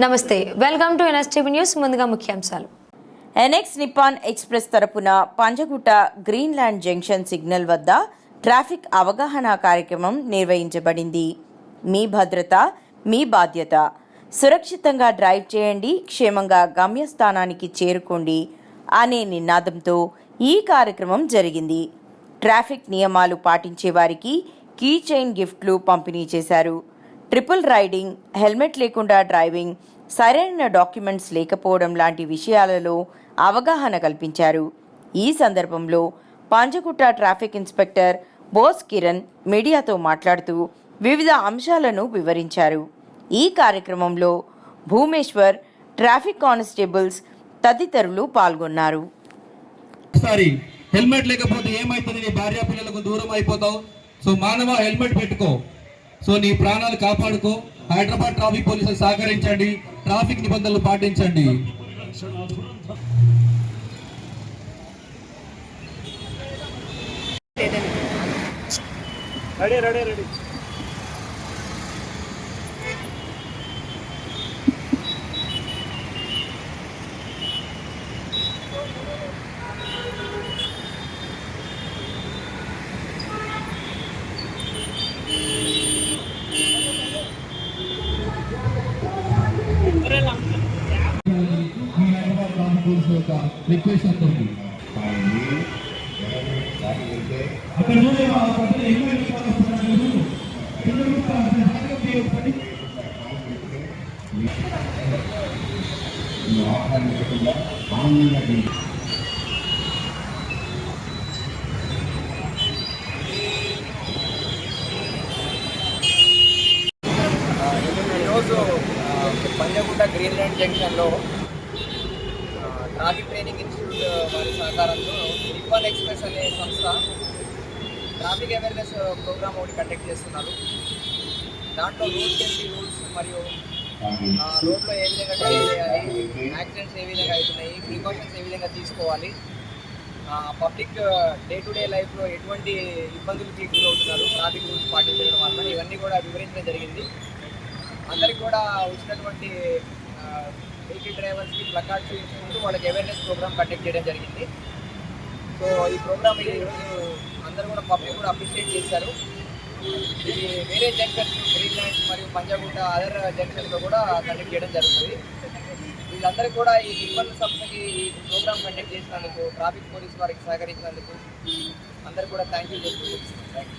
నమస్తే, welcome to NSTV news. ముందుగా ముఖ్యాంశాలు. ఎన్ఎక్స్ నిప్పాన్ ఎక్స్ప్రెస్ తరపున పంజగుట్ట గ్రీన్లాండ్ జంక్షన్ సిగ్నల్ వద్ద ట్రాఫిక్ అవగాహన కార్యక్రమం నిర్వహించబడింది. మీ భద్రత మీ బాధ్యత. సురక్షితంగా డ్రైవ్ చేయండి, క్షేమంగా గమ్యస్థానానికి చేరుకోండి అనే నినాదంతో ఈ కార్యక్రమం జరిగింది. ట్రాఫిక్ నియమాలు పాటించే వారికి కీ చైన్ గిఫ్ట్లు పంపిణీ చేశారు. ట్రిపుల్ రైడింగ్, హెల్మెట్ లేకుండా డ్రైవింగ్, సరైన డాక్యుమెంట్స్ లేకపోవడం లాంటి విషయాలలో అవగాహన కల్పించారు. ఈ సందర్భంలో పంజగుట్ట ట్రాఫిక్ ఇన్స్పెక్టర్ బోస్ కిరణ్ మీడియాతో మాట్లాడుతూ వివిధ అంశాలను వివరించారు. ఈ కార్యక్రమంలో భూమేశ్వర్, ట్రాఫిక్ కానిస్టేబుల్స్ తదితరులు పాల్గొన్నారు. హెల్మెట్ లేకపోతే ఏమైతుంది? నీ భార్య పిల్లలకు దూరం అయిపోతావు. సో మానవ హెల్మెట్ పెట్టుకో. సో నీ ప్రాణాలు కాపాడుకో. హైదరాబాద్ ట్రాఫిక్ పోలీసులు సహకరించండి, ట్రాఫిక్ నిబంధనలు పాటించండి. రెడీ రెడీ రెడీ రిక్వెస్ట్ అవుతుంది. ఈరోజు పంజగుట్ట గ్రీన్లాండ్ జంక్షన్లో ట్రాఫిక్ ట్రైనింగ్ ఇన్స్టిట్యూట్ వారి సహకారంతో నిప్పాన్ ఎక్స్ప్రెస్ అనే సంస్థ ట్రాఫిక్ అవేర్నెస్ ప్రోగ్రామ్ ఒకటి కండక్ట్ చేస్తున్నారు. దాంట్లో రోడ్ సేఫ్టీ రూల్స్ మరియు రోడ్లో ఏ విధంగా డ్రైవ్ చేయాలి, యాక్సిడెంట్స్ ఏ విధంగా అవుతున్నాయి, ప్రికాషన్స్ ఏ విధంగా తీసుకోవాలి, పబ్లిక్ డే టు డే లైఫ్లో ఎటువంటి ఇబ్బందులకి గురవుతున్నారు ట్రాఫిక్ రూల్స్ పాటించడం వల్ల, ఇవన్నీ కూడా వివరించడం జరిగింది. అందరికి కూడా వచ్చినటువంటి వెహికల్ డ్రైవర్స్కి ప్లకార్డ్స్ ఇచ్చుకుంటూ వాళ్ళకి అవేర్నెస్ ప్రోగ్రామ్ కండక్ట్ చేయడం జరిగింది. సో ఈ ప్రోగ్రామ్ ఈరోజు అందరూ కూడా పబ్లిక్ కూడా అప్రిషియేట్ చేశారు. ఇది వేరే జంక్షన్స్ గ్రీన్లాండ్ మరియు పంజగుట్ట అదర్ జంక్షన్లో కూడా కండక్ట్ చేయడం జరుగుతుంది. వీళ్ళందరికీ కూడా ఈ నిప్పాన్ సంస్థకి ఈ ప్రోగ్రామ్ కండక్ట్ చేసినందుకు, ట్రాఫిక్ పోలీస్ వారికి సహకరించినందుకు అందరికీ కూడా థ్యాంక్ యూ చెప్తున్నాను.